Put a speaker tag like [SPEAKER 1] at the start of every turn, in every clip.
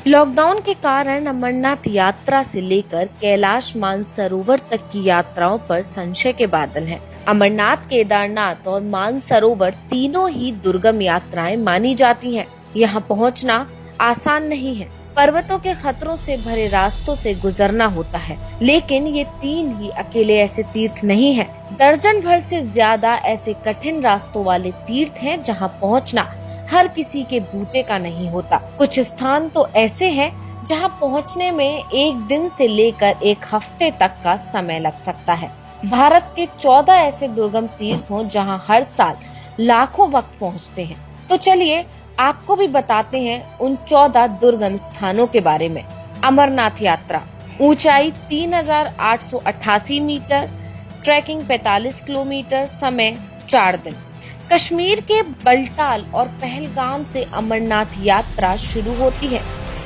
[SPEAKER 1] Lockdown के कारण अमरनाथ यात्रा से लेकर कैलाश मानसरोवर तक की यात्राओं पर संशय के बादल हैं। अमरनाथ, केदारनाथ और मानसरोवर तीनों ही दुर्गम यात्राएं मानी जाती हैं। यहाँ पहुँचना आसान नहीं है। पर्वतों के खतरों से भरे रास्तों से गुजरना होता है, लेकिन ये तीन ही अकेले ऐसे तीर्थ नहीं है। दर्जन भर से ज्यादा ऐसे कठिन रास्तों वाले तीर्थ हैं जहाँ पहुँचना हर किसी के बूते का नहीं होता। कुछ स्थान तो ऐसे हैं जहां पहुंचने में एक दिन से लेकर एक हफ्ते तक का समय लग सकता है। भारत के 14 ऐसे दुर्गम तीर्थ हैं जहां हर साल लाखों भक्त पहुंचते हैं। तो चलिए आपको भी बताते हैं उन 14 दुर्गम स्थानों के बारे में। अमरनाथ यात्रा, ऊंचाई 3888 मीटर, ट्रैकिंग 45 किलोमीटर, समय 4 दिन। कश्मीर के बलटाल और पहलगाम से अमरनाथ यात्रा शुरू होती है।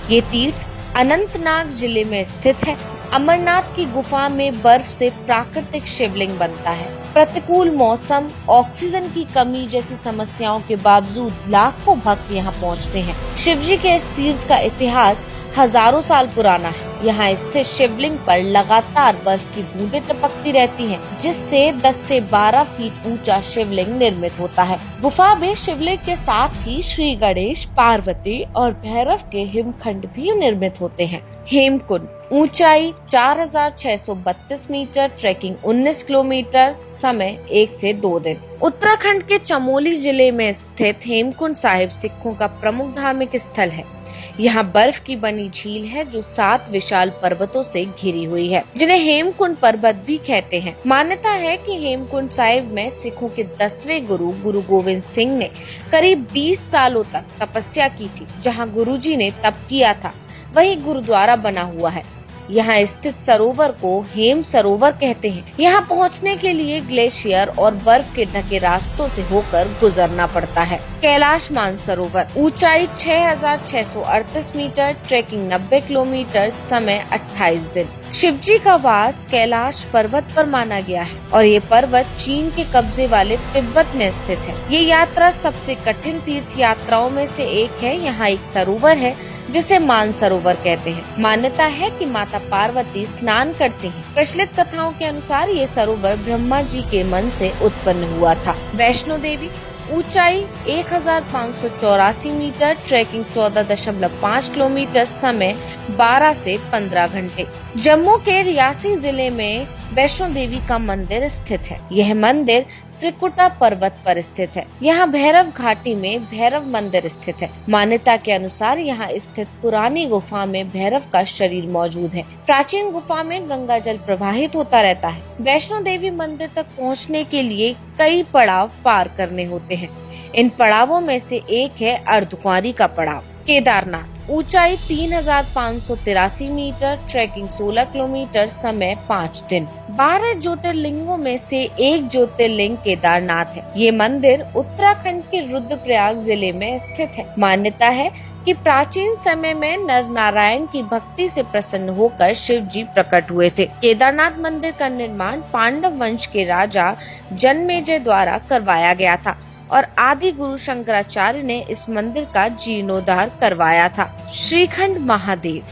[SPEAKER 1] ये तीर्थ अनंतनाग जिले में स्थित है। अमरनाथ की गुफा में बर्फ से प्राकृतिक शिवलिंग बनता है। प्रतिकूल मौसम, ऑक्सीजन की कमी जैसी समस्याओं के बावजूद लाखों भक्त यहाँ पहुँचते हैं। शिवजी के इस तीर्थ का इतिहास हजारों साल पुराना है। यहाँ स्थित शिवलिंग पर लगातार बर्फ की बूंदें टपकती रहती हैं, जिससे 10 से 12 फीट ऊंचा शिवलिंग निर्मित होता है। गुफा में शिवलिंग के साथ ही श्री गणेश, पार्वती और भैरव के हिमखंड भी निर्मित होते हैं। हेमकुंड, ऊंचाई 4632 मीटर, ट्रैकिंग 19 किलोमीटर, समय 1 से 2 दिन। उत्तराखंड के चमोली जिले में स्थित हेमकुंड साहिब सिखों का प्रमुख धार्मिक स्थल है। यहाँ बर्फ की बनी झील है जो 7 विशाल पर्वतों से घिरी हुई है, जिन्हें हेमकुंड पर्वत भी कहते हैं। मान्यता है कि हेमकुंड साहिब में सिखों के 10वें गुरु गोविंद सिंह ने करीब 20 सालों तक तपस्या की थी। जहाँ गुरुजी ने तप किया था वही गुरुद्वारा बना हुआ है। यहाँ स्थित सरोवर को हेम सरोवर कहते हैं। यहाँ पहुँचने के लिए ग्लेशियर और बर्फ के ढके रास्तों से होकर गुजरना पड़ता है। कैलाश मानसरोवर, ऊंचाई 6638 मीटर, ट्रैकिंग 90 किलोमीटर, समय 28 दिन। शिवजी का वास कैलाश पर्वत पर माना गया है और ये पर्वत चीन के कब्जे वाले तिब्बत में स्थित है। ये यात्रा सबसे कठिन तीर्थ यात्राओं में से एक है। यहाँ एक सरोवर है जिसे मानसरोवर कहते हैं। मान्यता है कि माता पार्वती स्नान करती हैं। प्रचलित कथाओं के अनुसार ये सरोवर ब्रह्मा जी के मन से उत्पन्न हुआ था। वैष्णो देवी, ऊंचाई 1584 मीटर, ट्रैकिंग 14.5 किलोमीटर, समय 12 से 15 घंटे। जम्मू के रियासी जिले में वैष्णो देवी का मंदिर स्थित है। यह मंदिर त्रिकुटा पर्वत पर स्थित है। यहाँ भैरव घाटी में भैरव मंदिर स्थित है। मान्यता के अनुसार यहाँ स्थित पुरानी गुफा में भैरव का शरीर मौजूद है। प्राचीन गुफा में गंगा जल प्रवाहित होता रहता है। वैष्णो देवी मंदिर तक पहुँचने के लिए कई पड़ाव पार करने होते हैं। इन पड़ावों में से एक है अर्धकुंवारी का पड़ाव। केदारनाथ, ऊंचाई 3583 मीटर, ट्रैकिंग 16 किलोमीटर, समय 5 दिन। 12 ज्योतिर्लिंगों में से एक ज्योतिर्लिंग केदारनाथ है। ये मंदिर उत्तराखंड के रुद्रप्रयाग जिले में स्थित है। मान्यता है कि प्राचीन समय में नर नारायण की भक्ति से प्रसन्न होकर शिव जी प्रकट हुए थे। केदारनाथ मंदिर का निर्माण पांडव वंश के राजा जनमेजय द्वारा करवाया गया था और आदि गुरु शंकराचार्य ने इस मंदिर का जीर्णोद्धार करवाया था। श्रीखंड महादेव,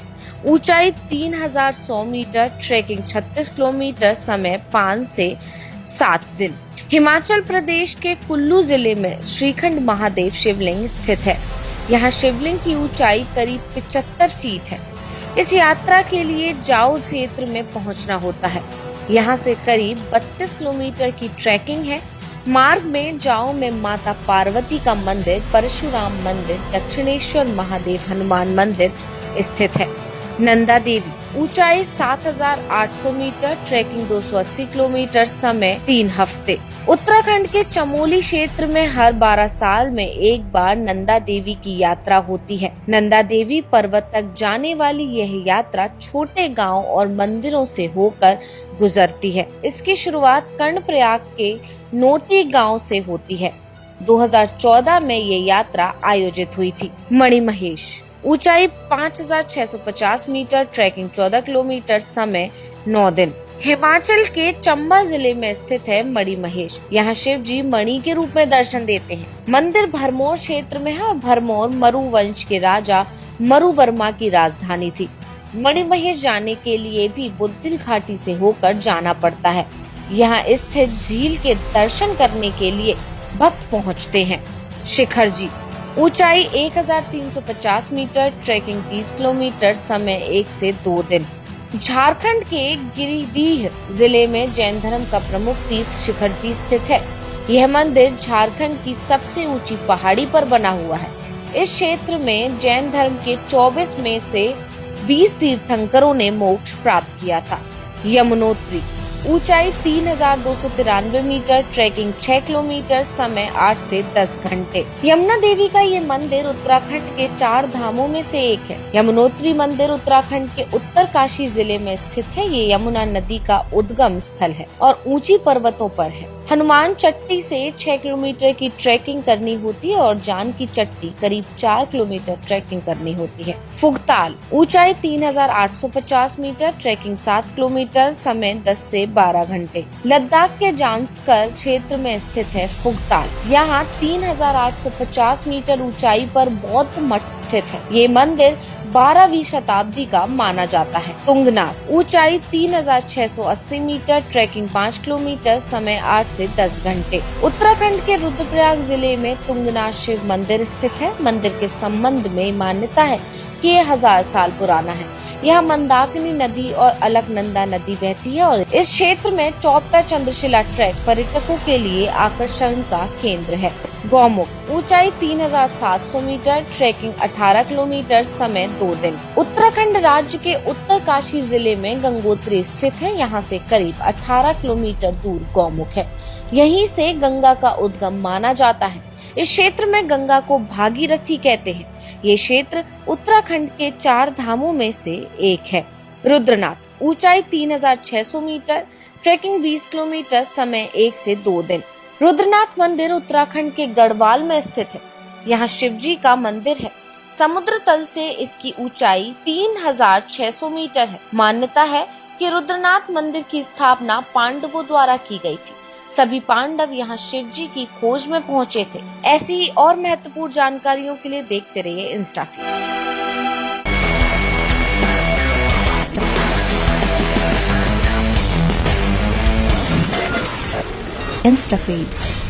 [SPEAKER 1] ऊंचाई 3100 मीटर, ट्रैकिंग 36 किलोमीटर, समय 5 से 7 दिन। हिमाचल प्रदेश के कुल्लू जिले में श्रीखंड महादेव शिवलिंग स्थित है। यहाँ शिवलिंग की ऊंचाई करीब 75 फीट है। इस यात्रा के लिए जाओ क्षेत्र में पहुँचना होता है। यहाँ से करीब 32 किलोमीटर की ट्रैकिंग है। मार्ग में जाओ में माता पार्वती का मंदिर, परशुराम मंदिर, दक्षिणेश्वर महादेव, हनुमान मंदिर स्थित है। नंदा देवी, ऊंचाई 7800 मीटर, ट्रैकिंग 280 किलोमीटर, समय 3 हफ्ते। उत्तराखंड के चमोली क्षेत्र में हर 12 साल में एक बार नंदा देवी की यात्रा होती है। नंदा देवी पर्वत तक जाने वाली यह यात्रा छोटे गांव और मंदिरों से होकर गुजरती है। इसकी शुरुआत कर्णप्रयाग के नोटी गांव से होती है। 2014 में ये यात्रा आयोजित हुई थी। मणिमहेश, ऊंचाई 5650 मीटर, ट्रैकिंग 14 किलोमीटर, समय 9 दिन। हिमाचल के चंबा जिले में स्थित है मणिमहेश। यहाँ शिव जी मणि के रूप में दर्शन देते हैं। मंदिर भरमौर क्षेत्र में है और भरमौर मरु वंश के राजा मरुवर्मा की राजधानी थी। मणिमहेश जाने के लिए भी बुद्धिल घाटी से होकर जाना पड़ता है। यहाँ स्थित झील के दर्शन करने के लिए भक्त पहुँचते हैं। शिखर जी, ऊंचाई 1350 मीटर, ट्रैकिंग 30 किलोमीटर, समय 1 से 2 दिन। झारखंड के गिरिडीह जिले में जैन धर्म का प्रमुख तीर्थ शिखर जी स्थित है। यह मंदिर झारखंड की सबसे ऊंची पहाड़ी पर बना हुआ है। इस क्षेत्र में जैन धर्म के 24 में से 20 तीर्थंकरों ने मोक्ष प्राप्त किया था। यमुनोत्री, ऊंचाई 3293 मीटर, ट्रैकिंग 6 किलोमीटर, समय 8 से 10 घंटे। यमुना देवी का ये मंदिर उत्तराखंड के 4 धामों में से एक है। यमुनोत्री मंदिर उत्तराखंड के उत्तरकाशी जिले में स्थित है। ये यमुना नदी का उद्गम स्थल है और ऊंची पर्वतों पर है। हनुमान चट्टी से 6 किलोमीटर की ट्रैकिंग करनी होती है और जान की चट्टी करीब 4 किलोमीटर ट्रैकिंग करनी होती है। फुगताल, ऊंचाई 3850 मीटर, ट्रैकिंग 7 किलोमीटर, समय 10 से 12 घंटे। लद्दाख के जांस्कर क्षेत्र में स्थित है फुगताल। यहाँ 3850 मीटर ऊंचाई पर बौद्ध मठ स्थित है। ये मंदिर 12वीं शताब्दी का माना जाता है। तुंगनाथ, ऊंचाई 3680 मीटर, ट्रैकिंग 5 किलोमीटर, समय 8 से 10 घंटे। उत्तराखंड के रुद्रप्रयाग जिले में तुंगनाथ शिव मंदिर स्थित है। मंदिर के संबंध में मान्यता है कि ये 1000 साल पुराना है। यहाँ मंदाकिनी नदी और अलकनंदा नदी बहती है और इस क्षेत्र में चौपटा चंद्रशिला ट्रैक पर्यटकों के लिए आकर्षण का केंद्र है। गौमुख, ऊंचाई 3700 मीटर, ट्रैकिंग 18 किलोमीटर, समय 2 दिन। उत्तराखंड राज्य के उत्तरकाशी जिले में गंगोत्री स्थित है। यहाँ से करीब 18 किलोमीटर दूर गौमुख है। यहीं से गंगा का उद्गम माना जाता है। इस क्षेत्र में गंगा को भागीरथी कहते हैं। ये क्षेत्र उत्तराखंड के 4 धामों में से एक है। रुद्रनाथ, ऊंचाई 3600 मीटर, ट्रैकिंग 20 किलोमीटर, समय 1 से 2 दिन। रुद्रनाथ मंदिर उत्तराखंड के गढ़वाल में स्थित है। यहाँ शिवजी का मंदिर है। समुद्र तल से इसकी ऊंचाई 3600 मीटर है। मान्यता है कि रुद्रनाथ मंदिर की स्थापना पांडवों द्वारा की गई थी। सभी पांडव यहाँ शिव जी की खोज में पहुँचे थे। ऐसी और महत्वपूर्ण जानकारियों के लिए देखते रहिए इंस्टाफीड।
[SPEAKER 2] InstaFeed.